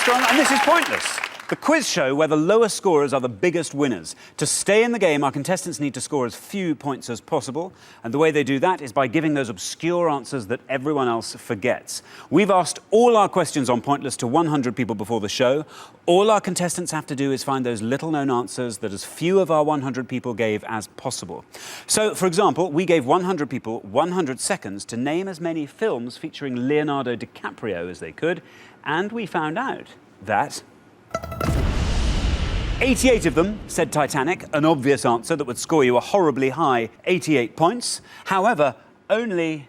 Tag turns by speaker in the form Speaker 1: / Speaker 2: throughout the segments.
Speaker 1: Armstrong, and this is Pointless, the quiz show where the lowest scorers are the biggest winners. To stay in the game, our contestants need to score as few points as possible, and the way they do that is by giving those obscure answers that everyone else forgets. We've asked all our questions on Pointless to 100 people before the show. All our contestants have to do is find those little-known answers that as few of our 100 people gave as possible. So, for example, we gave 100 people 100 seconds to name as many films featuring Leonardo DiCaprio as they could, and we found out that 88 of them said Titanic, an obvious answer that would score you a horribly high 88 points. However, only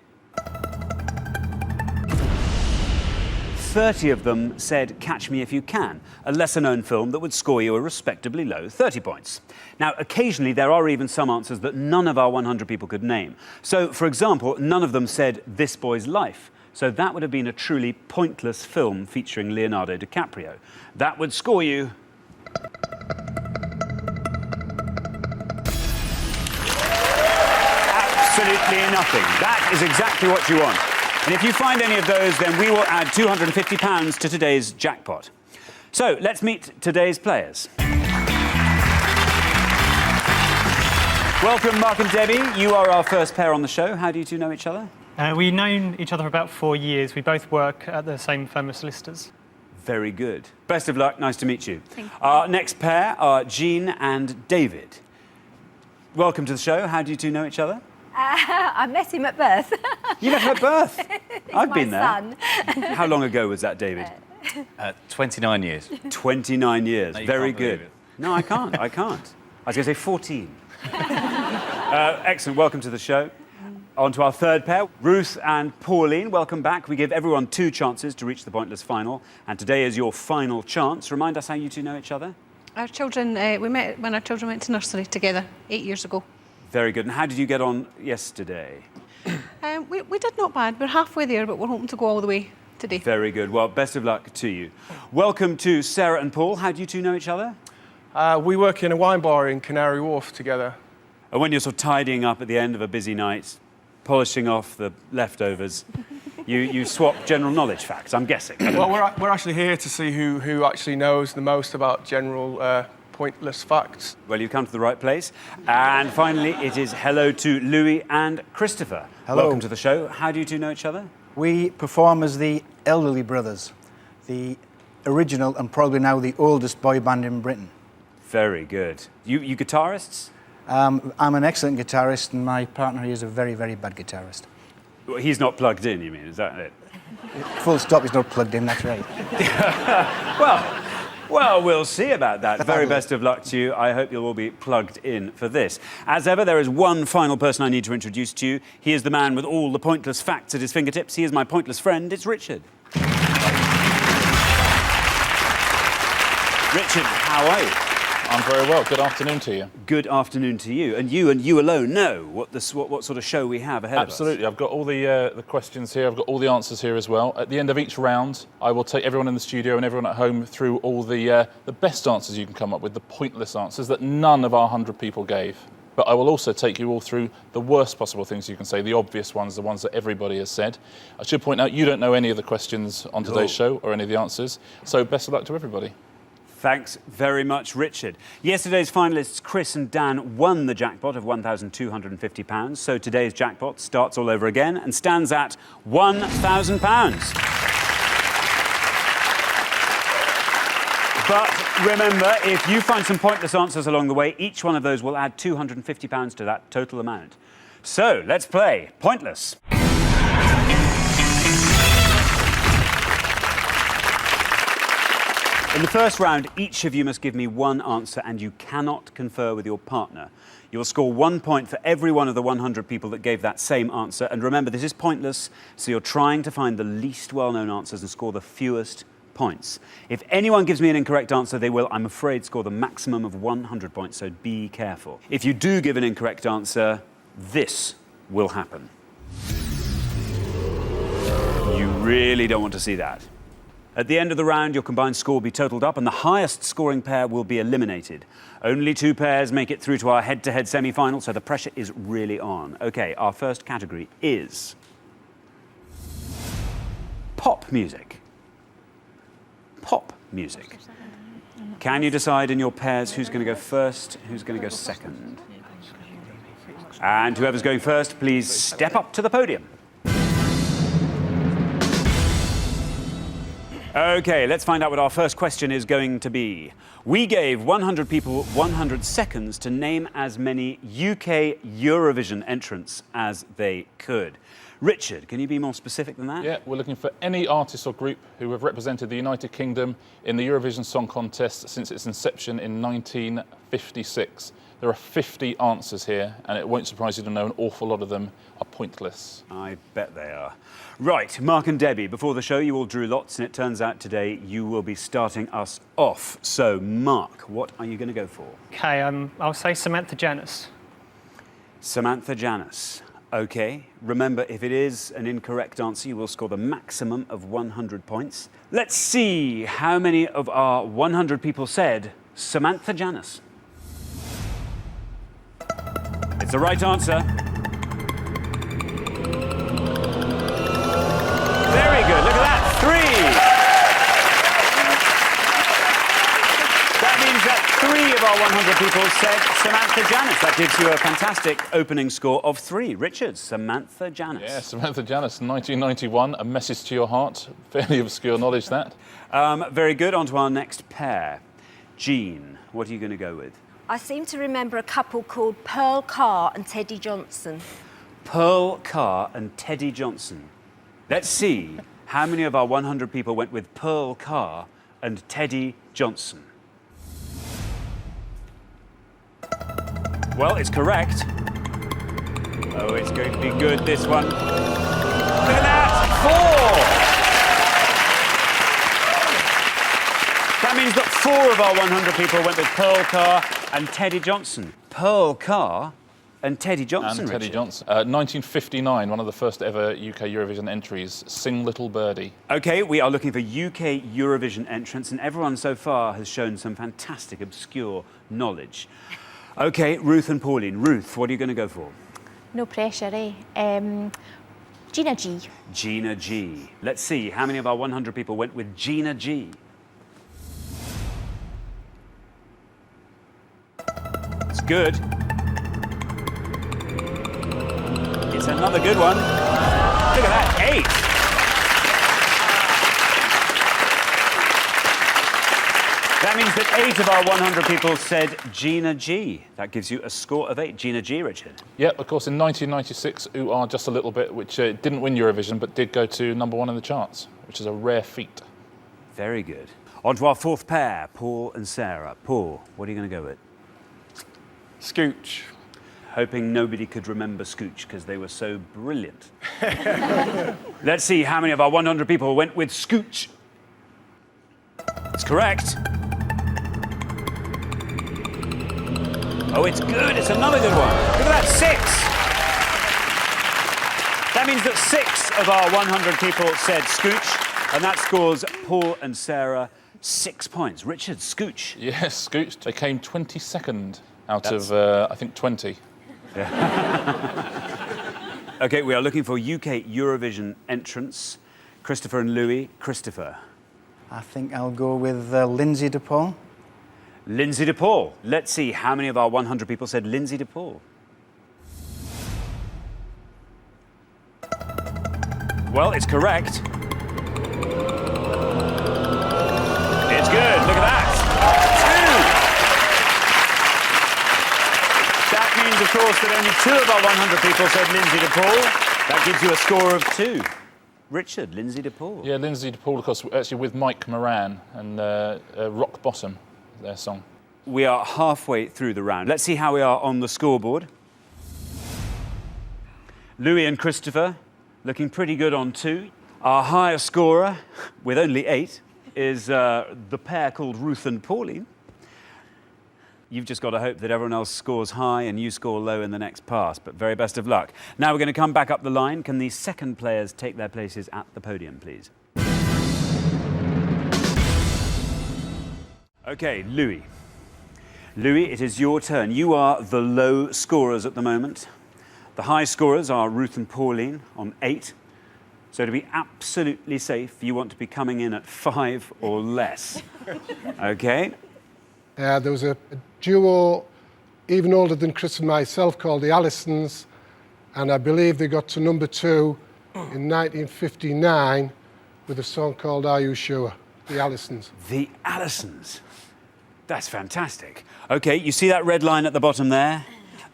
Speaker 1: 30 of them said Catch Me If You Can, a lesser-known film that would score you a respectably low 30 points. Now, occasionally there are even some answers that none of our 100 people could name. So, for example, none of them said This Boy's Life. So that would have been a truly pointless film featuring Leonardo DiCaprio. That would score you absolutely nothing. That is exactly what you want. And if you find any of those, then we will add £250 to today's jackpot. So let's meet today's players. Welcome, Mark and Debbie. You are our first pair on the show. How do you two know each other?
Speaker 2: We've known each other for about 4 years. We both work at the same firm of solicitors.
Speaker 1: Very good. Best of luck. Nice to meet you.
Speaker 3: Thank you.
Speaker 1: Our next pair are Jean and David. Welcome to the show. How do you two know each other?
Speaker 3: I met him at birth.
Speaker 1: You met him at birth? I've been there.
Speaker 3: Son.
Speaker 1: How long ago was that, David?
Speaker 4: 29 years.
Speaker 1: 29 years.
Speaker 4: No, you
Speaker 1: Very
Speaker 4: can't believe
Speaker 1: good.
Speaker 4: it.
Speaker 1: No, I can't. I can't. I was going to say 14. Excellent. Welcome to the show. On to our third pair, Ruth and Pauline. Welcome back. We give everyone 2 chances to reach the Pointless final, and today is your final chance. Remind us how you two know each other.
Speaker 5: Our children, we met when our children went to nursery together 8 years ago.
Speaker 1: Very good. And how did you get on yesterday?
Speaker 5: We did not bad. We're halfway there, but we're hoping to go all the way today.
Speaker 1: Very good. Well, best of luck to you. Welcome to Sarah and Paul. How do you two know each other?
Speaker 6: We work in a wine bar in Canary Wharf together.
Speaker 1: And when you're sort of tidying up at the end of a busy night, polishing off the leftovers, you swap general knowledge facts, I'm guessing.
Speaker 6: Well, we're actually here to see who actually knows the most about general pointless facts.
Speaker 1: Well, you've come to the right place. And finally, it is hello to Louis and Christopher.
Speaker 7: Hello.
Speaker 1: Welcome to the show. How do you two know each other?
Speaker 7: We perform as the Elderly Brothers, the original and probably now the oldest boy band in Britain.
Speaker 1: Very good. You guitarists?
Speaker 7: I'm an excellent guitarist and my partner is a very, very bad guitarist.
Speaker 1: Well, he's not plugged in, you mean? Is that it?
Speaker 7: Full stop, he's not plugged in, that's right.
Speaker 1: Well, we'll see about that. Very best of luck to you. I hope you'll all be plugged in for this. As ever, there is one final person I need to introduce to you. He is the man with all the pointless facts at his fingertips. He is my pointless friend. It's Richard. Richard, how are you?
Speaker 4: I'm very well. Good afternoon to you.
Speaker 1: Good afternoon to you. And you alone know what sort of show we have ahead
Speaker 4: Absolutely. I've got all the questions here. I've got all the answers here as well. At the end of each round, I will take everyone in the studio and everyone at home through all the best answers you can come up with, the pointless answers that none of our 100 people gave. But I will also take you all through the worst possible things you can say, the obvious ones, the ones that everybody has said. I should point out you don't know any of the questions on today's show or any of the answers. So best of luck to everybody.
Speaker 1: Thanks very much, Richard. Yesterday's finalists, Chris and Dan, won the jackpot of £1,250. So today's jackpot starts all over again and stands at £1,000. But remember, if you find some pointless answers along the way, each one of those will add £250 to that total amount. So let's play Pointless. In the first round, each of you must give me one answer and you cannot confer with your partner. You will score 1 point for every one of the 100 people that gave that same answer. And remember, this is pointless, so you're trying to find the least well-known answers and score the fewest points. If anyone gives me an incorrect answer, they will, I'm afraid, score the maximum of 100 points, so be careful. If you do give an incorrect answer, this will happen. You really don't want to see that. At the end of the round, your combined score will be totalled up and the highest scoring pair will be eliminated. Only 2 pairs make it through to our head-to-head semi-final, so the pressure is really on. OK, our first category is pop music. Pop music. Can you decide in your pairs who's going to go first, who's going to go second? And whoever's going first, please step up to the podium. Okay, let's find out what our first question is going to be. We gave 100 people 100 seconds to name as many UK Eurovision entrants as they could. Richard, can you be more specific than that?
Speaker 4: Yeah, we're looking for any artist or group who have represented the United Kingdom in the Eurovision Song Contest since its inception in 1956. There are 50 answers here, and it won't surprise you to know an awful lot of them are pointless.
Speaker 1: I bet they are. Right, Mark and Debbie, before the show you all drew lots, and it turns out today you will be starting us off. So, Mark, what are you going to go for?
Speaker 2: Okay, I'll say Samantha Janus.
Speaker 1: Samantha Janus. Okay, remember, if it is an incorrect answer, you will score the maximum of 100 points. Let's see how many of our 100 people said Samantha Janus. It's the right answer. Very good, look at that, 3. That means that 3 of our 100 people said Samantha Janus. That gives you a fantastic opening score of 3. Richard, Samantha Janus.
Speaker 4: Yeah, Samantha Janus, 1991, A Message to Your Heart. Fairly obscure knowledge, that.
Speaker 1: Very good, on to our next pair. Jean, what are you going to go with?
Speaker 3: I seem to remember a couple called Pearl Carr and Teddy Johnson.
Speaker 1: Pearl Carr and Teddy Johnson. Let's see how many of our 100 people went with Pearl Carr and Teddy Johnson. Well, it's correct. Oh, it's going to be good, this one. Look at that! 4! That means that 4 of our 100 people went with Pearl Carr and Teddy Johnson. Pearl Carr and Teddy Johnson,
Speaker 4: And Teddy
Speaker 1: Richard.
Speaker 4: Johnson. 1959, one of the first ever UK Eurovision entries, Sing Little Birdie.
Speaker 1: OK, we are looking for UK Eurovision entrants, and everyone so far has shown some fantastic, obscure knowledge. OK, Ruth and Pauline. Ruth, what are you going to go for?
Speaker 8: No pressure, eh? Gina G.
Speaker 1: Gina G. Let's see, how many of our 100 people went with Gina G? It's good. It's another good one. Look at that, 8. That means that 8 of our 100 people said Gina G. That gives you a score of 8. Gina G, Richard.
Speaker 4: Yep, of course, in 1996, Ooh Ah Just a Little Bit, which didn't win Eurovision, but did go to #1 in the charts, which is a rare feat.
Speaker 1: Very good. On to our 4th pair, Paul and Sarah. Paul, what are you going to go with?
Speaker 6: Scooch.
Speaker 1: Hoping nobody could remember Scooch because they were so brilliant. Let's see how many of our 100 people went with Scooch. It's correct. Oh, it's good. It's another good one. Look at that, 6. That means that 6 of our 100 people said Scooch, and that scores Paul and Sarah 6 points. Richard, Scooch.
Speaker 4: Yes, Scooch. They came 22nd out of, I think, 20.
Speaker 1: OK, we are looking for UK Eurovision entrants. Christopher and Louis. Christopher.
Speaker 7: I think I'll go with Lindsay DePaul.
Speaker 1: Lindsay DePaul. Let's see how many of our 100 people said Lindsay DePaul. Well, it's correct. It's good. Look at that. 2. That means, of course, that only 2 of our 100 people said Lindsay DePaul. That gives you a score of 2. Richard, Lindsay DePaul.
Speaker 4: Yeah, Lindsay DePaul, of course, actually with Mike Moran and Rock Bottom, their song.
Speaker 1: We are halfway through the round. Let's see how we are on the scoreboard. Louis and Christopher looking pretty good on 2. Our higher scorer, with only 8, is the pair called Ruth and Pauline. You've just got to hope that everyone else scores high and you score low in the next pass, but very best of luck. Now we're going to come back up the line. Can the second players take their places at the podium, please? OK, Louis. Louis, it is your turn. You are the low scorers at the moment. The high scorers are Ruth and Pauline on 8. So to be absolutely safe, you want to be coming in at 5 or less. OK?
Speaker 9: There was a duo even older than Chris and myself called the Allisons, and I believe they got to number 2 in 1959 with a song called Are You Sure? The Allisons.
Speaker 1: The Allisons. That's fantastic. OK, you see that red line at the bottom there?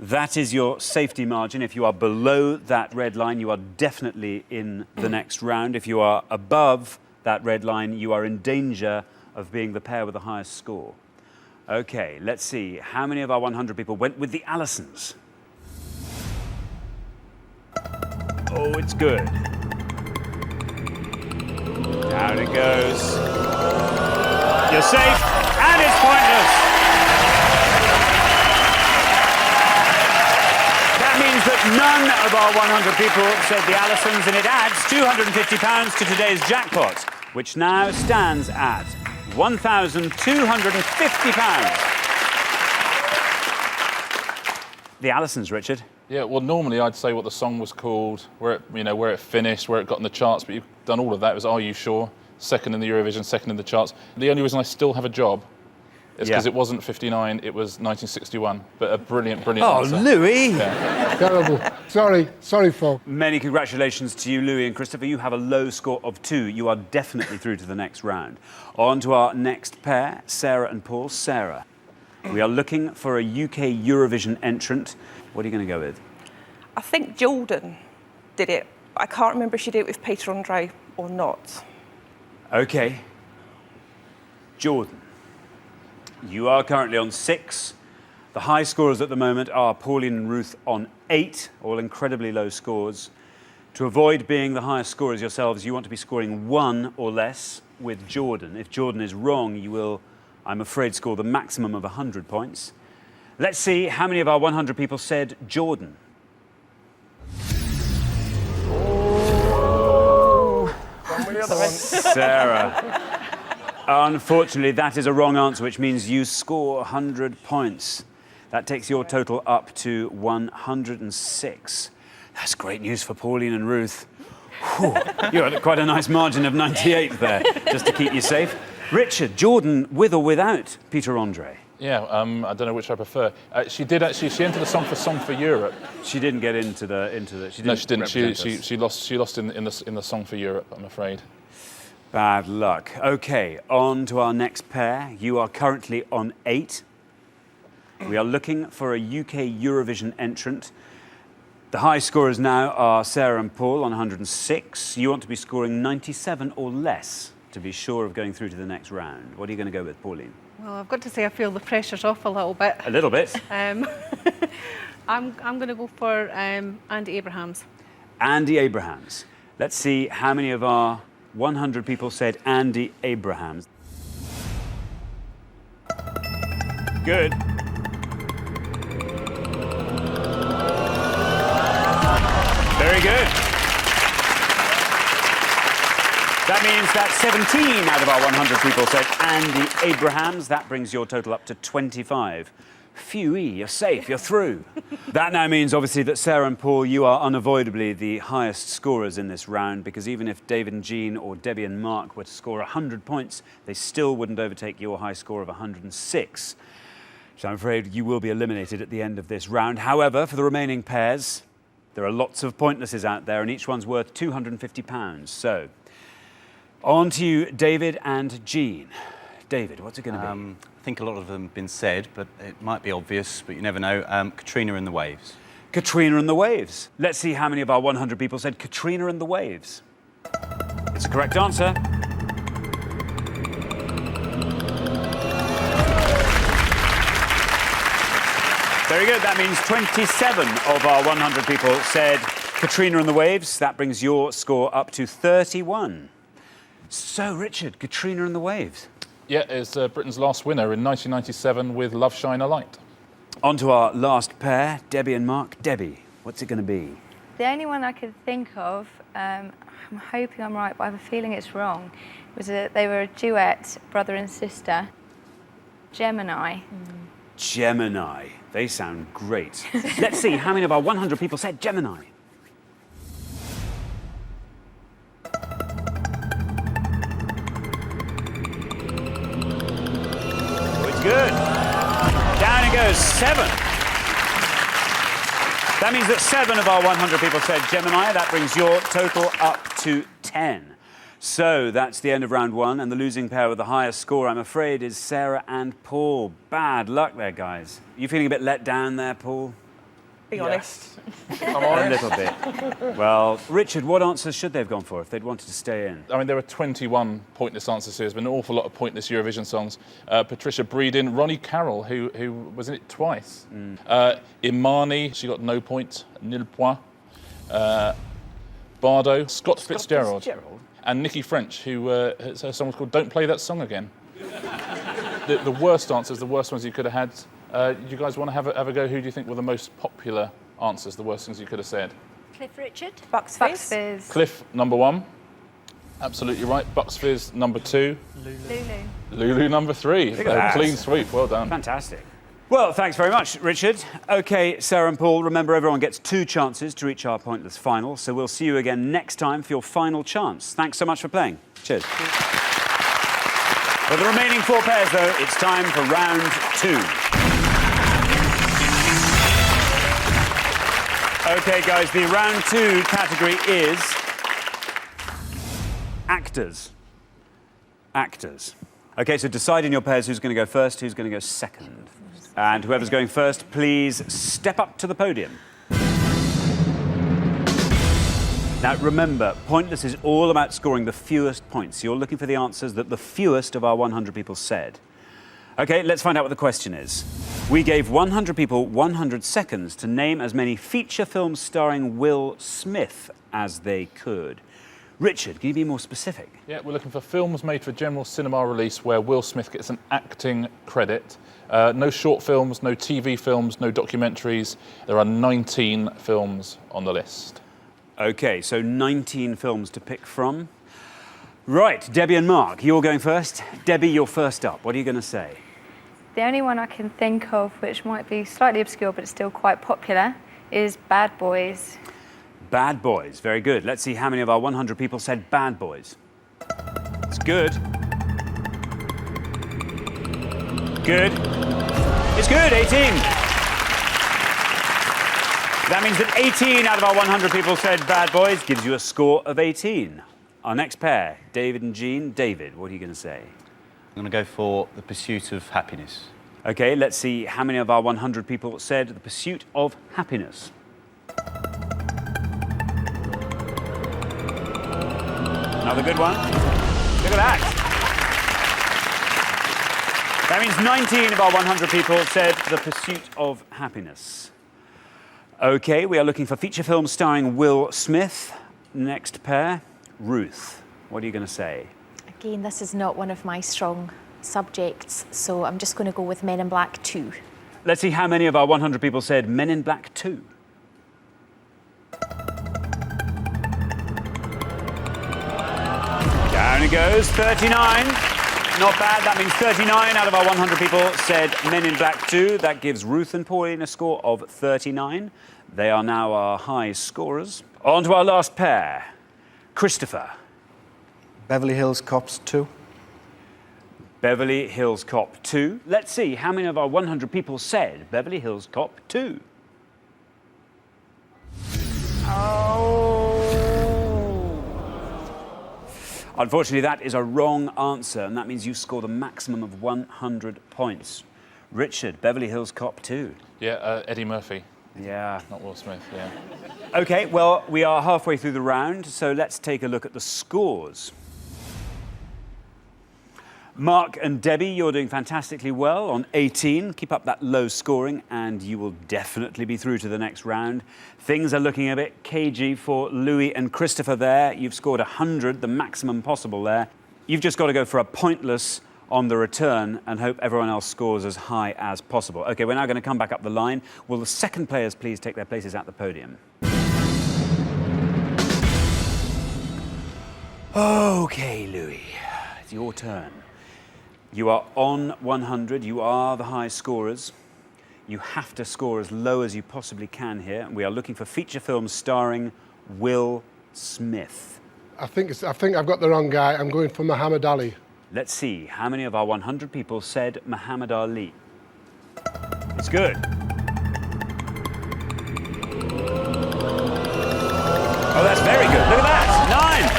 Speaker 1: That is your safety margin. If you are below that red line, you are definitely in the next round. If you are above that red line, you are in danger of being the pair with the highest score. OK, let's see. How many of our 100 people went with the Allisons? Oh, it's good. Down it goes. You're safe, and it's pointless. That means that none of our 100 people said the Allisons, and it adds £250 to today's jackpot, which now stands at £1,250. The Allisons, Richard.
Speaker 4: Yeah, well, normally I'd say what the song was called, where it, where it finished, where it got in the charts, but you've done all of that. It was Are You Sure? Second in the Eurovision, second in the charts. The only reason I still have a job is because it wasn't 59, it was 1961. But a brilliant, brilliant answer.
Speaker 1: Oh, Louis!
Speaker 4: Yeah.
Speaker 9: Terrible. Sorry, folk.
Speaker 1: Many congratulations to you, Louis and Christopher. You have a low score of 2. You are definitely through to the next round. On to our next pair, Sarah and Paul. Sarah, we are looking for a UK Eurovision entrant. What are you going to go with?
Speaker 10: I think Jordan did it. I can't remember if she did it with Peter Andre or not.
Speaker 1: OK. Jordan. You are currently on 6. The high scorers at the moment are Pauline and Ruth on 8, all incredibly low scores. To avoid being the highest scorers yourselves, you want to be scoring 1 or less with Jordan. If Jordan is wrong, you will, I'm afraid, score the maximum of 100 points. Let's see how many of our 100 people said Jordan. Sarah. Unfortunately, that is a wrong answer, which means you score 100 points. That takes your total up to 106. That's great news for Pauline and Ruth. Whew. You're at quite a nice margin of 98 there, just to keep you safe. Richard, Jordan, with or without Peter Andre?
Speaker 4: Yeah, I don't know which I prefer. She did actually. She entered the Song for Europe.
Speaker 1: She didn't get into the. She didn't.
Speaker 4: No, she didn't.
Speaker 1: represent us.
Speaker 4: She lost in the Song for Europe, I'm afraid.
Speaker 1: Bad luck. OK, on to our next pair. You are currently on 8. We are looking for a UK Eurovision entrant. The high scorers now are Sarah and Paul on 106. You want to be scoring 97 or less to be sure of going through to the next round. What are you going to go with, Pauline?
Speaker 5: Well, I've got to say I feel the pressure's off a little bit.
Speaker 1: A little bit.
Speaker 5: I'm going to go for Andy Abrahams.
Speaker 1: Andy Abrahams. Let's see how many of our 100 people said Andy Abrahams. Good. Very good. That means that 17 out of our 100 people said Andy Abrahams. That brings your total up to 25. Phew-ee, you're safe, you're through. That now means, obviously, that Sarah and Paul, you are unavoidably the highest scorers in this round, because even if David and Jean or Debbie and Mark were to score 100 points, they still wouldn't overtake your high score of 106. So I'm afraid you will be eliminated at the end of this round. However, for the remaining pairs, there are lots of pointlesses out there, and each one's worth £250. So, on to you, David and Jean. David, what's it going to be?
Speaker 11: I think a lot of them have been said, but it might be obvious, but you never know. Katrina and the Waves.
Speaker 1: Katrina and the Waves. Let's see how many of our 100 people said Katrina and the Waves. It's a correct answer. Very good. That means 27 of our 100 people said Katrina and the Waves. That brings your score up to 31. So, Richard, Katrina and the Waves.
Speaker 4: Yeah, it's Britain's last winner in 1997 with Love Shine a Light.
Speaker 1: On to our last pair, Debbie and Mark. Debbie, what's it going to be?
Speaker 12: The only one I could think of, I'm hoping I'm right, but I have a feeling it's wrong, was that they were a duet, brother and sister. Gemini.
Speaker 1: Gemini. They sound great. Let's see how many of our 100 people said Gemini. it goes, 7. That means that 7 of our 100 people said Gemini. That brings your total up to 10. So that's the end of round 1, and the losing pair with the highest score, I'm afraid, is Sarah and Paul. Bad luck there, guys. You feeling a bit let down there, Paul?
Speaker 10: Be honest.
Speaker 1: A little bit. Well, Richard, what answers should they have gone for if they'd wanted to stay in?
Speaker 4: I mean, there are 21 pointless answers here. There's been an awful lot of pointless Eurovision songs. Patricia Breedon, Ronnie Carroll, who was in it twice. Imani, she got no point, nil point. Bardo, Scott Fitzgerald. And Nikki French, who has a song called Don't Play That Song Again. The worst answers, the worst ones you could have had. You guys want to have a go? Who do you think were the most popular answers, the worst things you could have said?
Speaker 3: Cliff Richard.
Speaker 10: Bucks
Speaker 12: Bucks
Speaker 10: Fizz.
Speaker 12: Fizz.
Speaker 4: Cliff, number 1. Absolutely right. Bucks Fizz, number 2. Lulu, number 3.
Speaker 1: Look at that.
Speaker 4: Clean sweep. Well done.
Speaker 1: Fantastic. Well, thanks very much, Richard. OK, Sarah and Paul, remember everyone gets 2 chances to reach our pointless final, so we'll see you again next time for your final chance. Thanks so much for playing. Cheers. For the remaining 4 pairs, though, it's time for round 2. OK, guys, the round 2 category is actors. Actors. OK, so decide in your pairs who's going to go first, who's going to go second. And whoever's going first, please step up to the podium. Now, remember, Pointless is all about scoring the fewest points. You're looking for the answers that the fewest of our 100 people said. OK, let's find out what the question is. We gave 100 people 100 seconds to name as many feature films starring Will Smith as they could. Richard, can you be more specific?
Speaker 4: Yeah, we're looking for films made for general cinema release where Will Smith gets an acting credit. No short films, no TV films, no documentaries. There are 19 films on the list.
Speaker 1: OK, so 19 films to pick from. Right, Debbie and Mark, you're going first. Debbie, you're first up. What are you going to say?
Speaker 12: The only one I can think of, which might be slightly obscure but still quite popular, is Bad Boys.
Speaker 1: Bad Boys, very good. Let's see how many of our 100 people said Bad Boys. It's good. Good. It's good, 18. That means that 18 out of our 100 people said Bad Boys, gives you a score of 18. Our next pair, David and Jean. David, what are you going to say?
Speaker 11: I'm going to go for The Pursuit of Happiness.
Speaker 1: OK, let's see how many of our 100 people said The Pursuit of Happiness. Another good one. Look at that. That means 19 of our 100 people said The Pursuit of Happiness. OK, we are looking for feature films starring Will Smith. Next pair, Ruth. What are you going to say?
Speaker 8: Again, this is not one of my strong subjects, so I'm just going to go with Men in Black 2.
Speaker 1: Let's see how many of our 100 people said Men in Black 2. Down it goes, 39. Not bad, that means 39 out of our 100 people said Men in Black 2. That gives Ruth and Pauline a score of 39. They are now our high scorers. On to our last pair. Christopher.
Speaker 7: Beverly Hills Cops 2.
Speaker 1: Beverly Hills Cop 2. Let's see how many of our 100 people said Beverly Hills Cop 2. Unfortunately, that is a wrong answer, and that means you score the maximum of 100 points. Richard, Beverly Hills Cop 2.
Speaker 4: Yeah, Eddie Murphy.
Speaker 1: Yeah.
Speaker 4: Not Will Smith, yeah.
Speaker 1: OK, well, we are halfway through the round, so let's take a look at the scores. Mark and Debbie, you're doing fantastically well on 18. Keep up that low scoring and you will definitely be through to the next round. Things are looking a bit cagey for Louis and Christopher there. You've scored 100, the maximum possible there. You've just got to go for a pointless on the return and hope everyone else scores as high as possible. OK, we're now going to come back up the line. Will the second players please take their places at the podium? OK, Louis, it's your turn. You are on 100. You are the high scorers. You have to score as low as you possibly can here. We are looking for feature films starring Will Smith.
Speaker 9: I think I've got the wrong guy. I'm going for Muhammad Ali.
Speaker 1: Let's see how many of our 100 people said Muhammad Ali. It's good. Oh, that's very good. Look at that. 9.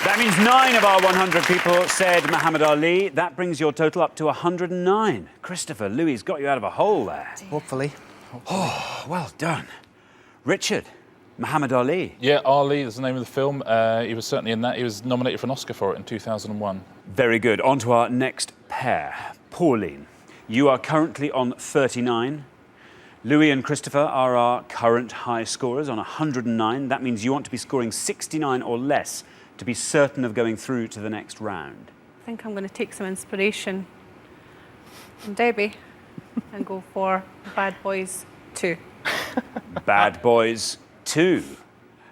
Speaker 1: That means 9 of our 100 people said Muhammad Ali. That brings your total up to 109. Christopher, Louis got you out of a hole there.
Speaker 7: Hopefully.
Speaker 1: Oh, well done. Richard, Muhammad Ali.
Speaker 4: Yeah, Ali is the name of the film. He was certainly in that. He was nominated for an Oscar for it in 2001.
Speaker 1: Very good. On to our next pair. Pauline, you are currently on 39. Louis and Christopher are our current high scorers on 109. That means you want to be scoring 69 or less to be certain of going through to the next round.
Speaker 5: I think I'm going to take some inspiration from Debbie and go for Bad Boys 2.
Speaker 1: Bad Boys 2.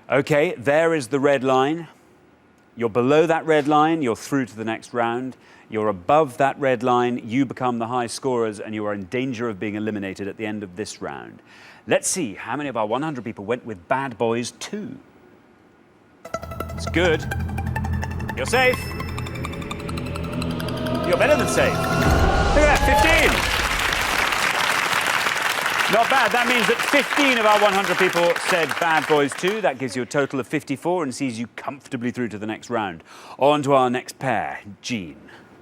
Speaker 1: OK, there is the red line. You're below that red line, you're through to the next round. You're above that red line, you become the high scorers, and you are in danger of being eliminated at the end of this round. Let's see how many of our 100 people went with Bad Boys 2. It's good. You're safe. You're better than safe. Look at that, 15. Not bad. That means that 15 of our 100 people said Bad Boys 2. That gives you a total of 54 and sees you comfortably through to the next round. On to our next pair, Jean.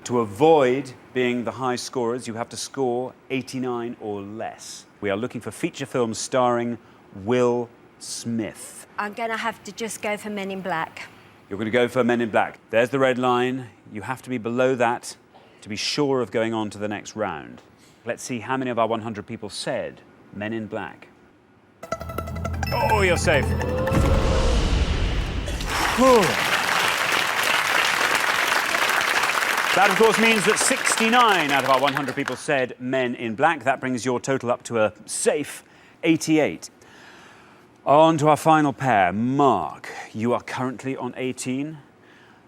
Speaker 1: To avoid being the high scorers, you have to score 89 or less. We are looking for feature films starring Will Smith.
Speaker 3: I'm going to have to just go for Men in Black.
Speaker 1: You're going to go for Men in Black. There's the red line. You have to be below that to be sure of going on to the next round. Let's see how many of our 100 people said Men in Black. Oh, you're safe. Whew. That, of course, means that 69 out of our 100 people said Men in Black. That brings your total up to a safe 88. On to our final pair. Mark, you are currently on 18.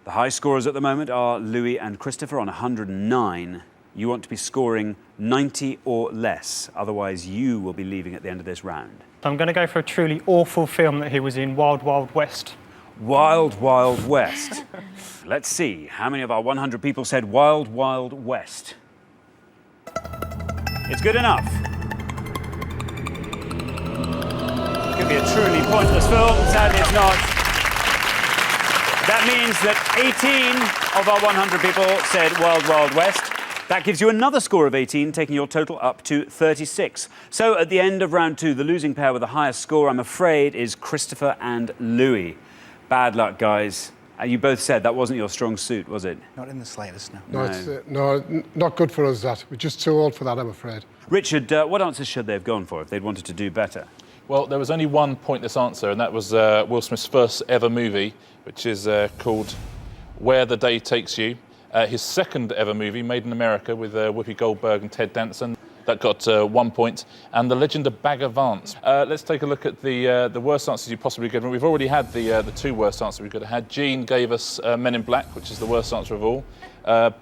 Speaker 1: The high scorers at the moment are Louis and Christopher on 109. You want to be scoring 90 or less, otherwise you will be leaving at the end of this round.
Speaker 2: I'm going to go for a truly awful film that he was in, Wild Wild West.
Speaker 1: Wild Wild West. Let's see how many of our 100 people said Wild Wild West. It's good enough. Could be a truly pointless film. Sadly, it's not. That means that 18 of our 100 people said Wild Wild West. That gives you another score of 18, taking your total up to 36. So at the end of round 2, the losing pair with the highest score, I'm afraid, is Christopher and Louis. Bad luck, guys. You both said that wasn't your strong suit, was it?
Speaker 7: Not in the slightest, no.
Speaker 9: No, it's, not good for us, that. We're just too old for that, I'm afraid.
Speaker 1: Richard, what answers should they have gone for if they'd wanted to do better?
Speaker 4: Well, there was only one pointless answer, and that was Will Smith's first ever movie, which is called Where the Day Takes You. His second ever movie, Made in America, with Whoopi Goldberg and Ted Danson. That got 1 point. And The Legend of Bagger Vance. Let's take a look at the worst answers you possibly given. We've already had the 2 worst answers we could have had. Jean gave us Men in Black, which is the worst answer of all.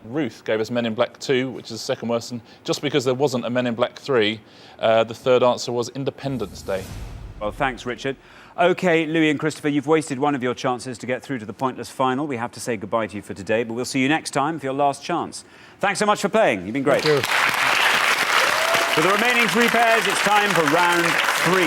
Speaker 4: Ruth gave us Men in Black 2, which is the second worst. And just because there wasn't a Men in Black 3, the third answer was Independence Day.
Speaker 1: Well, thanks, Richard. OK, Louis and Christopher, you've wasted one of your chances to get through to the pointless final. We have to say goodbye to you for today, but we'll see you next time for your last chance. Thanks so much for playing. You've been great.
Speaker 9: Thank you.
Speaker 1: For the remaining 3 pairs, it's time for round 3.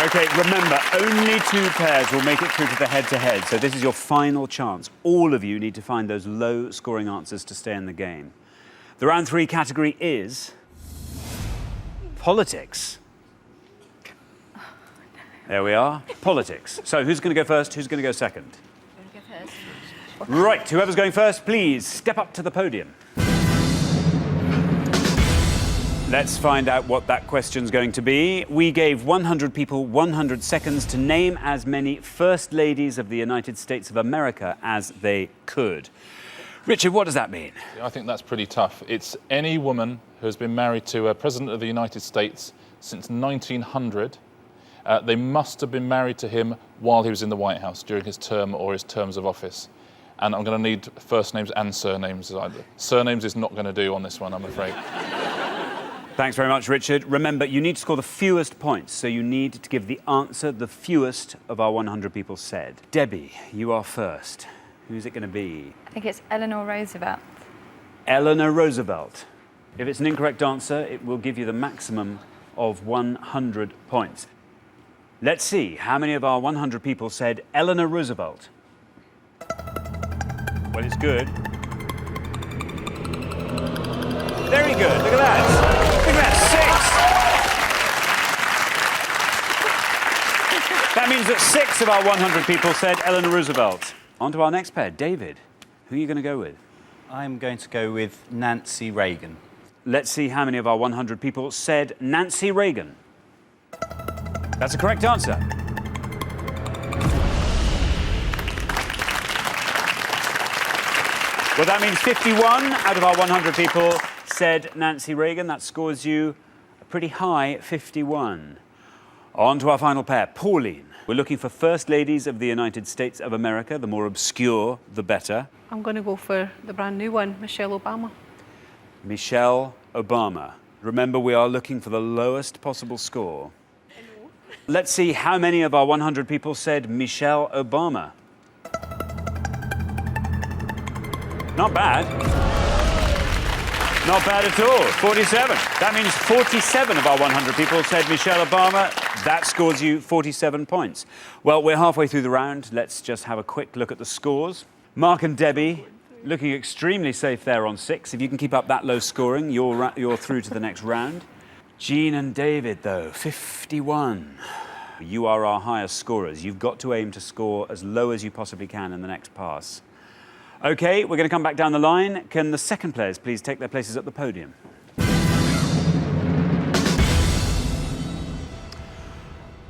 Speaker 1: OK, remember, only 2 pairs will make it through to the head-to-head, so this is your final chance. All of you need to find those low-scoring answers to stay in the game. The round 3 category is politics. There we are, politics. So who's going to go first? Who's going to go second? Right, whoever's going first, please step up to the podium. Let's find out what that question's going to be. We gave 100 people 100 seconds to name as many First Ladies of the United States of America as they could. Richard, what does that mean?
Speaker 4: I think that's pretty tough. It's any woman who has been married to a President of the United States since 1900. They must have been married to him while he was in the White House during his term or his terms of office. And I'm going to need first names and surnames. Surnames is not going to do on this one, I'm afraid.
Speaker 1: Thanks very much, Richard. Remember, you need to score the fewest points, so you need to give the answer the fewest of our 100 people said. Debbie, you are first. Who's it going to be?
Speaker 12: I think it's Eleanor Roosevelt.
Speaker 1: Eleanor Roosevelt. If it's an incorrect answer, it will give you the maximum of 100 points. Let's see how many of our 100 people said Eleanor Roosevelt. Well, it's good. Very good. Look at that. Look at that. 6. That means that 6 of our 100 people said Eleanor Roosevelt. On to our next pair. David, who are you going to go with?
Speaker 11: I'm going to go with Nancy Reagan.
Speaker 1: Let's see how many of our 100 people said Nancy Reagan. That's a correct answer. Well, that means 51 out of our 100 people said Nancy Reagan. That scores you a pretty high 51. On to our final pair. Pauline, we're looking for First Ladies of the United States of America. The more obscure, the better.
Speaker 5: I'm going to go for the brand new one, Michelle Obama.
Speaker 1: Michelle Obama. Remember, we are looking for the lowest possible score. Let's see how many of our 100 people said Michelle Obama. Not bad. Not bad at all. 47. That means 47 of our 100 people said Michelle Obama. That scores you 47 points. Well, we're halfway through the round. Let's just have a quick look at the scores. Mark and Debbie looking extremely safe there on 6. If you can keep up that low scoring, you're through to the next round. Jean and David, though, 51. You are our highest scorers. You've got to aim to score as low as you possibly can in the next pass. OK, we're going to come back down the line. Can the second players please take their places at the podium?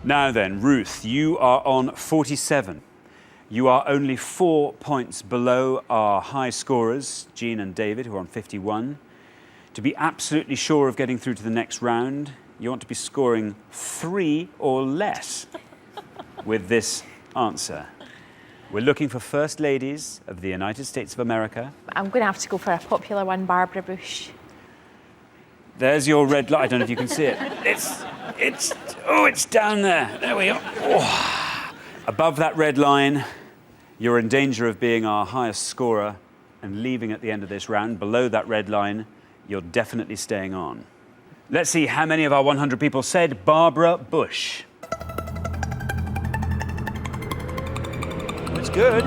Speaker 1: Now then, Ruth, you are on 47. You are only 4 points below our high scorers, Jean and David, who are on 51. To be absolutely sure of getting through to the next round, you want to be scoring 3 or less with this answer. We're looking for First Ladies of the United States of America.
Speaker 8: I'm going to have to go for a popular one, Barbara Bush.
Speaker 1: There's your red light. I don't know if you can see it. It's down there. There we are. Oh. Above that red line, you're in danger of being our highest scorer and leaving at the end of this round. Below that red line, you're definitely staying on. Let's see how many of our 100 people said Barbara Bush. It's good.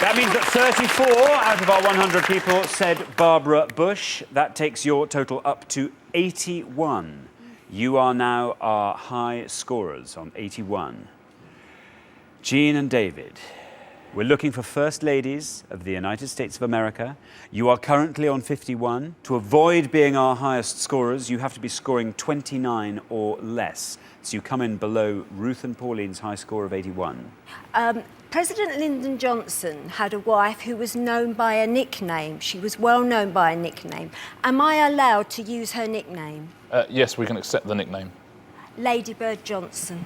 Speaker 1: That means that 34 out of our 100 people said Barbara Bush. That takes your total up to 81. You are now our high scorers on 81. Jean and David, we're looking for First Ladies of the United States of America. You are currently on 51. To avoid being our highest scorers, you have to be scoring 29 or less. So you come in below Ruth and Pauline's high score of 81.
Speaker 3: President Lyndon Johnson had a wife who was known by a nickname. She was well known by a nickname. Am I allowed to use her nickname?
Speaker 4: Yes, we can accept the nickname.
Speaker 3: Lady Bird Johnson.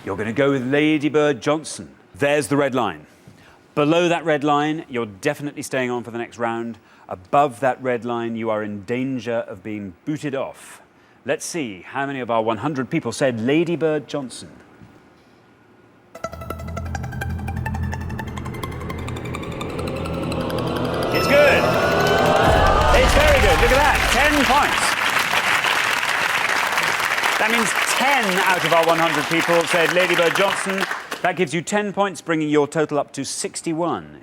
Speaker 1: You're going to go with Lady Bird Johnson. There's the red line. Below that red line, you're definitely staying on for the next round. Above that red line, you are in danger of being booted off. Let's see how many of our 100 people said Lady Bird Johnson. It's good. It's very good. Look at that. 10 points. That means 10 out of our 100 people said Lady Bird Johnson. That gives you 10 points, bringing your total up to 61.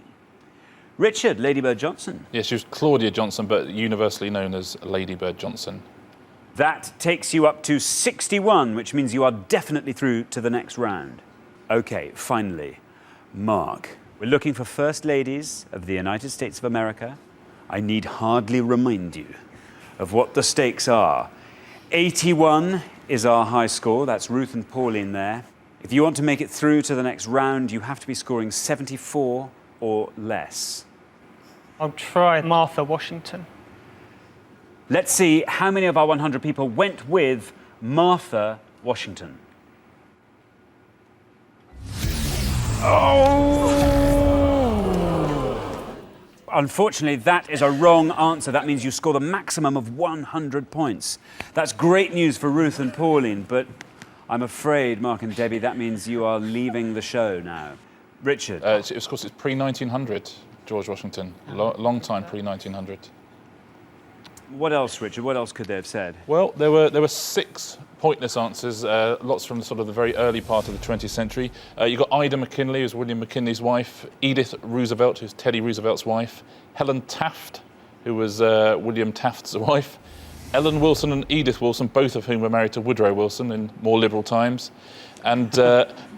Speaker 1: Richard, Lady Bird Johnson.
Speaker 4: Yes, she was Claudia Johnson, but universally known as Lady Bird Johnson.
Speaker 1: That takes you up to 61, which means you are definitely through to the next round. OK, finally, Mark. We're looking for First Ladies of the United States of America. I need hardly remind you of what the stakes are. 81 is our high score. That's Ruth and Pauline there. If you want to make it through to the next round, you have to be scoring 74 or less.
Speaker 2: I'll try Martha Washington.
Speaker 1: Let's see how many of our 100 people went with Martha Washington. Oh! Unfortunately, that is a wrong answer. That means you score the maximum of 100 points. That's great news for Ruth and Pauline, but I'm afraid, Mark and Debbie, that means you are leaving the show now. Richard?
Speaker 4: Of course, it's pre-1900, George Washington. Long time pre-1900.
Speaker 1: What else, Richard? What else could they have said?
Speaker 4: Well, there were 6 pointless answers, lots from sort of the very early part of the 20th century. You got Ida McKinley, who's William McKinley's wife, Edith Roosevelt, who's Teddy Roosevelt's wife, Helen Taft, who was William Taft's wife, Ellen Wilson and Edith Wilson, both of whom were married to Woodrow Wilson in more liberal times, and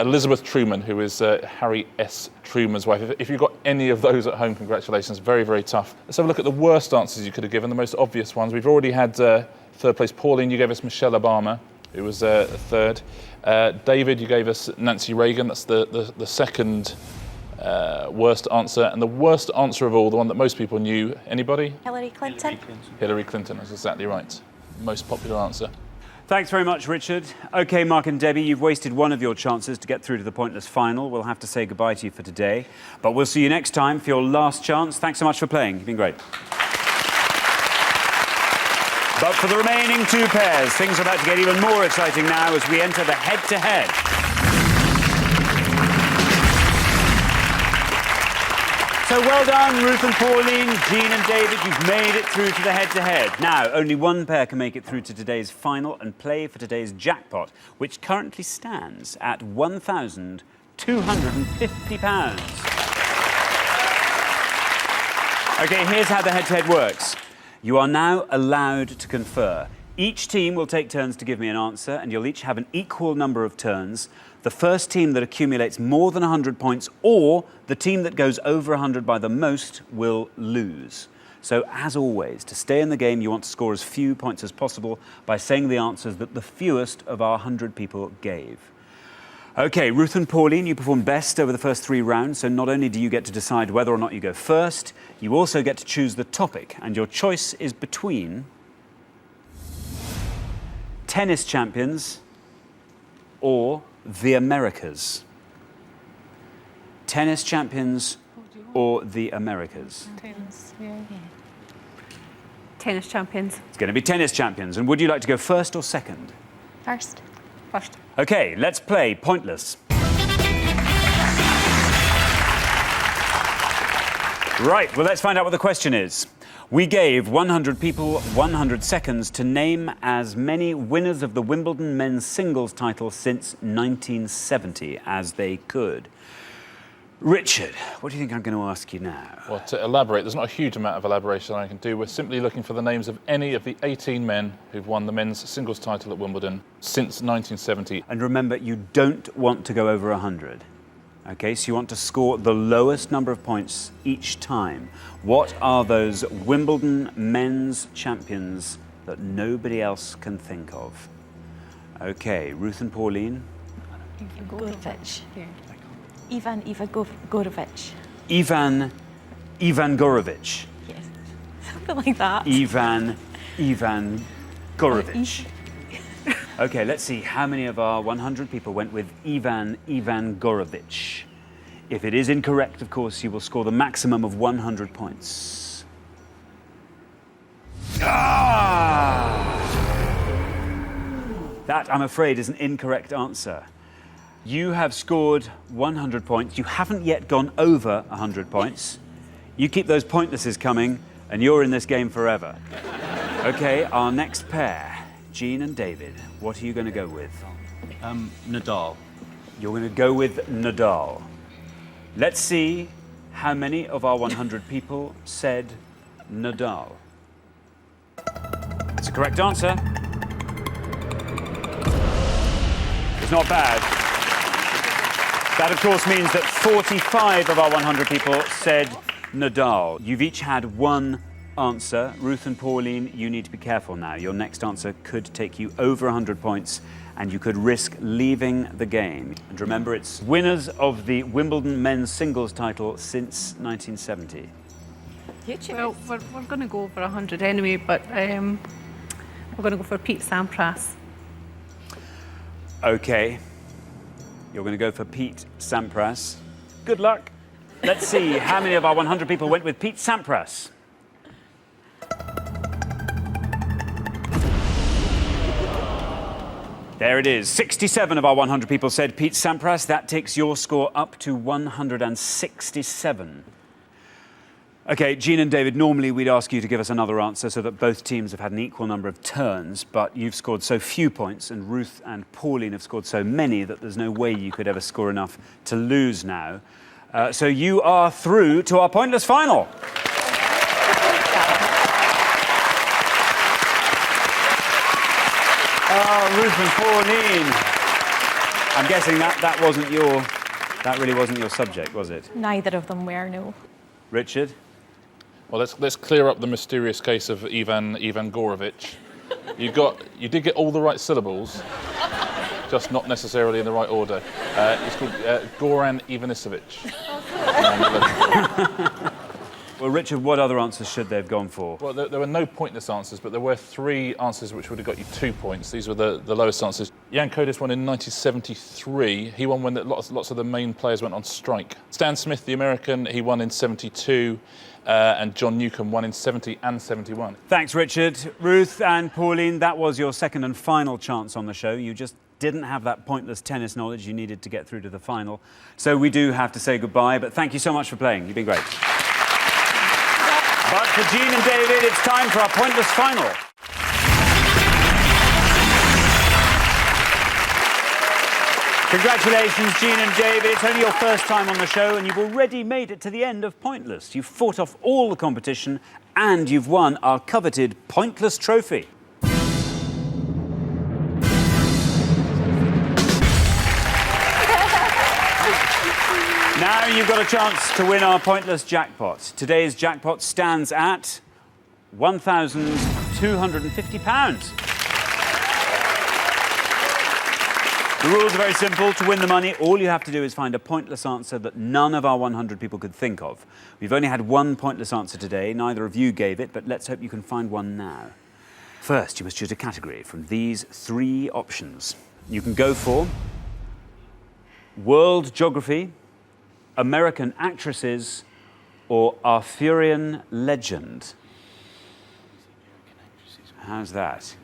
Speaker 4: Elizabeth Truman, who is Harry S. Truman's wife. If you've got any of those at home, congratulations, very, very tough. Let's have a look at the worst answers you could have given, the most obvious ones. We've already had third place. Pauline, you gave us Michelle Obama, who was third. David, you gave us Nancy Reagan. That's the second worst answer. And the worst answer of all, the one that most people knew, anybody?
Speaker 8: Hillary Clinton.
Speaker 4: Hillary Clinton, that's exactly right. Most popular answer.
Speaker 1: Thanks very much, Richard. OK, Mark and Debbie, you've wasted one of your chances to get through to the pointless final. We'll have to say goodbye to you for today. But we'll see you next time for your last chance. Thanks so much for playing. You've been great. But for the remaining 2 pairs, things are about to get even more exciting now as we enter the head-to-head. So well done, Ruth and Pauline, Jean and David. You've made it through to the head-to-head. Now, only one pair can make it through to today's final and play for today's jackpot, which currently stands at £1,250. OK, here's how the head-to-head works. You are now allowed to confer. Each team will take turns to give me an answer, and you'll each have an equal number of turns. The first team that accumulates more than 100 points, or the team that goes over 100 by the most, will lose. So, as always, to stay in the game, you want to score as few points as possible by saying the answers that the fewest of our 100 people gave. OK, Ruth and Pauline, you performed best over the first 3 rounds, so not only do you get to decide whether or not you go first, you also get to choose the topic, and your choice is between tennis champions or the Americas. Tennis champions or the Americas?
Speaker 5: Tennis, yeah. Tennis champions.
Speaker 1: It's going to be tennis champions. And would you like to go first or second?
Speaker 8: First.
Speaker 5: First.
Speaker 1: OK, let's play Pointless. Right, well, let's find out what the question is. We gave 100 people 100 seconds to name as many winners of the Wimbledon men's singles title since 1970 as they could. Richard, what do you think I'm going to ask you now?
Speaker 4: Well, to elaborate, there's not a huge amount of elaboration I can do. We're simply looking for the names of any of the 18 men who've won the men's singles title at Wimbledon since 1970.
Speaker 1: And remember, you don't want to go over 100. OK, so you want to score the lowest number of points each time. What are those Wimbledon men's champions that nobody else can think of? OK, Ruth and Pauline.
Speaker 8: Gorovic. Ivan Gorovic.
Speaker 1: Ivan Gorovic.
Speaker 8: Yes, something like that.
Speaker 1: Ivan Gorovic. OK, let's see how many of our 100 people went with Ivan Gorovic. If it is incorrect, of course, you will score the maximum of 100 points. That, I'm afraid, is an incorrect answer. You have scored 100 points. You haven't yet gone over 100 points. You keep those pointlesses coming, and you're in this game forever. OK, our next pair. Jean and David, what are you going to go with?
Speaker 11: Nadal.
Speaker 1: You're going to go with Nadal. Let's see how many of our 100 people said Nadal. It's a correct answer. It's not bad. That, of course, means that 45 of our 100 people said Nadal. You've each had one answer. Ruth and Pauline, you need to be careful now. Your next answer could take you over 100 points and you could risk leaving the game. And remember, it's winners of the Wimbledon men's singles title since 1970.
Speaker 5: Well, we're going to go over 100 anyway, but we're going to go for Pete Sampras.
Speaker 1: OK. You're going to go for Pete Sampras. Good luck. Let's see how many of our 100 people went with Pete Sampras. There it is. 67 of our 100 people said Pete Sampras. That takes your score up to 167. OK, Jean and David, normally we'd ask you to give us another answer so that both teams have had an equal number of turns, but you've scored so few points, and Ruth and Pauline have scored so many that there's no way you could ever score enough to lose now. So you are through to our pointless final. Ruth and Pauline. I'm guessing that really wasn't your subject, was it?
Speaker 8: Neither of them were, no.
Speaker 1: Richard?
Speaker 4: Well, let's clear up the mysterious case of Ivan Gorovich. You did get all the right syllables, just not necessarily in the right order. It's called Goran Ivanisevic.
Speaker 1: Well, Richard, what other answers should they have gone for?
Speaker 4: Well, there were no pointless answers, but there were 3 answers which would have got you 2 points. These were the lowest answers. Jan Kodis won in 1973. He won when lots of the main players went on strike. Stan Smith, the American, he won in 72. And John Newcombe won in 70 and 71.
Speaker 1: Thanks, Richard. Ruth and Pauline, that was your second and final chance on the show. You just didn't have that pointless tennis knowledge you needed to get through to the final. So we do have to say goodbye, but thank you so much for playing. You've been great. But for Jean and David, it's time for our pointless final. Congratulations, Jean and David. It's only your first time on the show and you've already made it to the end of Pointless. You've fought off all the competition and you've won our coveted Pointless trophy. Now you've got a chance to win our Pointless jackpot. Today's jackpot stands at £1,250. The rules are very simple. To win the money, all you have to do is find a pointless answer that none of our 100 people could think of. We've only had one pointless answer today. Neither of you gave it, but let's hope you can find one now. First, you must choose a category from these 3 options. You can go for World Geography, American Actresses, or Arthurian Legend. How's that?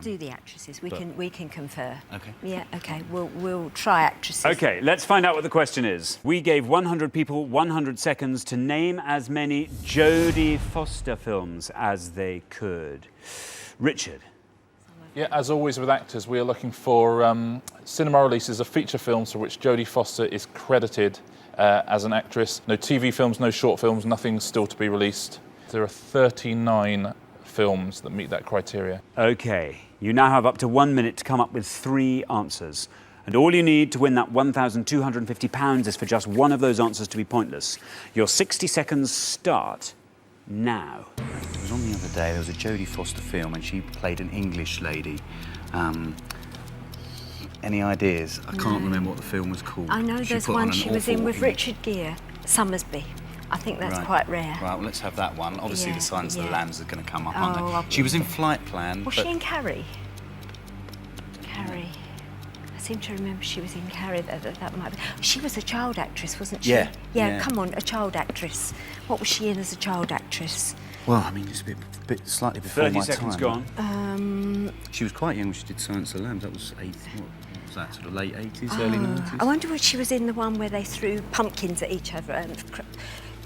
Speaker 3: Do the actresses. We can confer.
Speaker 11: Okay.
Speaker 3: Yeah, okay. We'll try actresses.
Speaker 1: Okay, let's find out what the question is. We gave 100 people 100 seconds to name as many Jodie Foster films as they could. Richard.
Speaker 4: Yeah, as always with actors, we are looking for cinema releases of feature films for which Jodie Foster is credited as an actress. No TV films, no short films, nothing still to be released. There are 39 films that meet that criteria.
Speaker 1: Okay, you now have up to 1 minute to come up with 3 answers. And all you need to win that £1,250 is for just one of those answers to be pointless. Your 60 seconds start now.
Speaker 11: It was on the other day, there was a Jodie Foster film and she played an English lady. Any ideas? I can't remember what the film was called.
Speaker 3: I know there's one she was in with Richard Gere, Summersby. I think that's quite rare.
Speaker 11: Right, well, let's have that one. Obviously, the Silence of the Lambs are going to come up,
Speaker 3: Oh,
Speaker 11: aren't they? She was in Flight Plan.
Speaker 3: Was she in Carrie? Carrie. I seem to remember she was in Carrie. That might be. She was a child actress, wasn't she?
Speaker 11: Yeah.
Speaker 3: Come on, a child actress. What was she in as a child actress?
Speaker 11: Well, I mean, it's a bit slightly before my
Speaker 1: 30 seconds
Speaker 11: time.
Speaker 3: gone.
Speaker 11: She was quite young when she did Silence of the Lambs. That was what was that, sort of late 80s, early 90s?
Speaker 3: I wonder if she was in the one where they threw pumpkins at each other.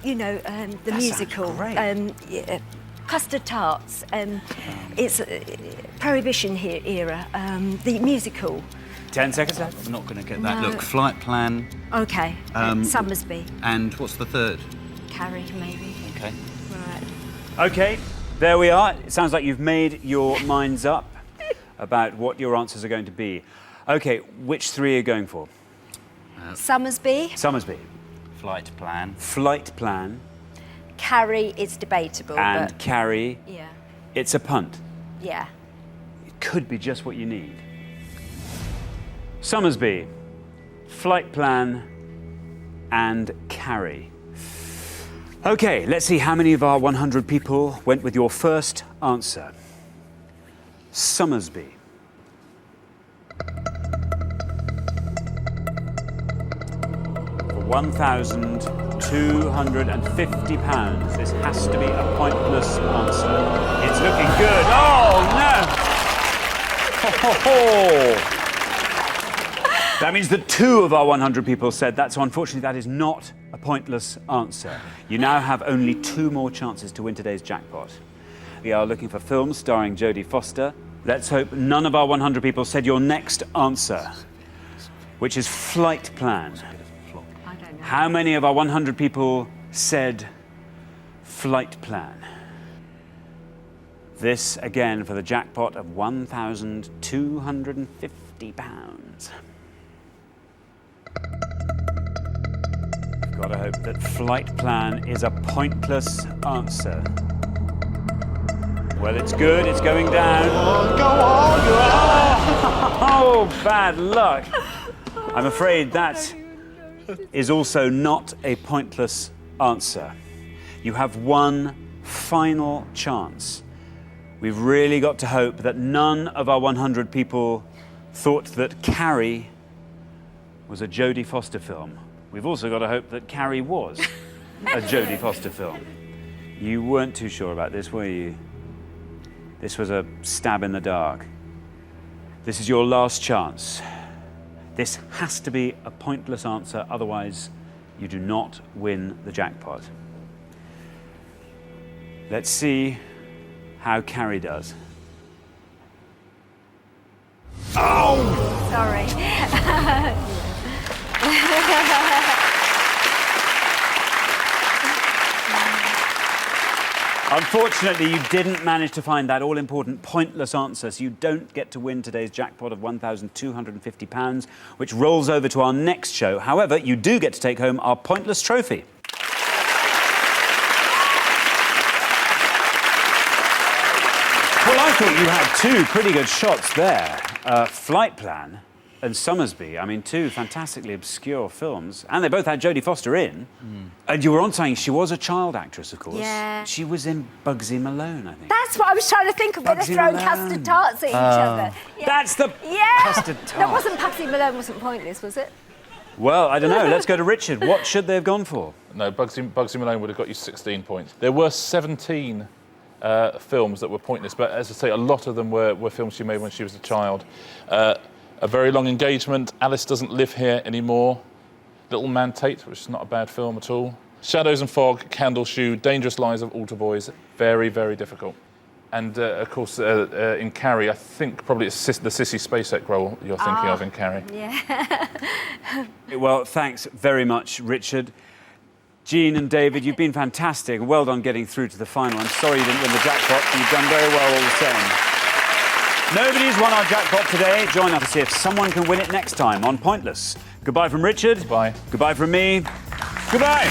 Speaker 3: You know, the musical. Custard Tarts. It's Prohibition era. The musical.
Speaker 1: 10 seconds left.
Speaker 11: I'm not going to get that. Look, Flight Plan.
Speaker 3: Okay. Summersby.
Speaker 11: And what's the third?
Speaker 3: Carrie, maybe.
Speaker 11: Okay.
Speaker 3: Right.
Speaker 1: Okay, there we are. It sounds like you've made your minds up about what your answers are going to be. Okay, which 3 are you going for?
Speaker 3: Summersby.
Speaker 1: Summersby.
Speaker 11: Flight Plan.
Speaker 1: Flight Plan.
Speaker 3: Carrie is debatable.
Speaker 1: And
Speaker 3: but
Speaker 1: Carrie.
Speaker 3: yeah.
Speaker 1: It's a punt.
Speaker 3: Yeah.
Speaker 1: It could be just what you need. Summersby, Flight Plan, and Carrie. Okay, let's see how many of our 100 people went with your first answer. Summersby. For £1,250. This has to be a pointless answer. It's looking good. Oh, no! That means that 2 of our 100 people said that, so unfortunately that is not a pointless answer. You now have only 2 more chances to win today's jackpot. We are looking for films starring Jodie Foster. Let's hope none of our 100 people said your next answer, which is Flight Plan. How many of our 100 people said Flight Plan? This, again, for the jackpot of £1,250. We've got to hope that Flight Plan is a pointless answer. Well, it's good. It's going down.
Speaker 9: Go on!
Speaker 1: Oh, bad luck. I'm afraid that is also not a pointless answer. You have one final chance. We've really got to hope that none of our 100 people thought that Carrie was a Jodie Foster film. We've also got to hope that Carrie was a Jodie Foster film. You weren't too sure about this, were you? This was a stab in the dark. This is your last chance. This has to be a pointless answer, otherwise you do not win the jackpot. Let's see how Carrie does. Oh!
Speaker 3: Sorry.
Speaker 1: Unfortunately, you didn't manage to find that all-important pointless answer, so you don't get to win today's jackpot of £1,250, which rolls over to our next show. However, you do get to take home our pointless trophy. Well, I thought you had 2 pretty good shots there. Flight Plan and Summersby. I mean, 2 fantastically obscure films. And they both had Jodie Foster in. And you were on saying she was a child actress, of course.
Speaker 3: Yeah.
Speaker 1: She was in Bugsy Malone, I think.
Speaker 3: That's what I was trying to think of when they're
Speaker 1: Bugsy
Speaker 3: throwing
Speaker 1: Malone.
Speaker 3: custard tarts at each other. Yeah.
Speaker 1: That's the custard tart.
Speaker 3: That wasn't Bugsy Malone, wasn't pointless, was it?
Speaker 1: Well, I don't know. Let's go to Richard. What should they have gone for?
Speaker 4: No, Bugsy Malone would have got you 16 points. There were 17 films that were pointless, but as I say, a lot of them were films she made when she was a child. A Very Long Engagement, Alice Doesn't Live Here Anymore, Little Man Tate, which is not a bad film at all, Shadows and Fog, Candle Shoe, Dangerous Lives of Altar Boys, very, very difficult. And, of course, in Carrie, I think probably it's the Sissy Spacek role you're thinking of in Carrie.
Speaker 3: Yeah.
Speaker 1: Well, thanks very much, Richard. Jean and David, you've been fantastic. Well done getting through to the final. I'm sorry you didn't win the jackpot, but you've done very well all the same. Nobody's won our jackpot today. Join us to see if someone can win it next time on Pointless. Goodbye from Richard.
Speaker 4: Goodbye.
Speaker 1: Goodbye from me. Goodbye.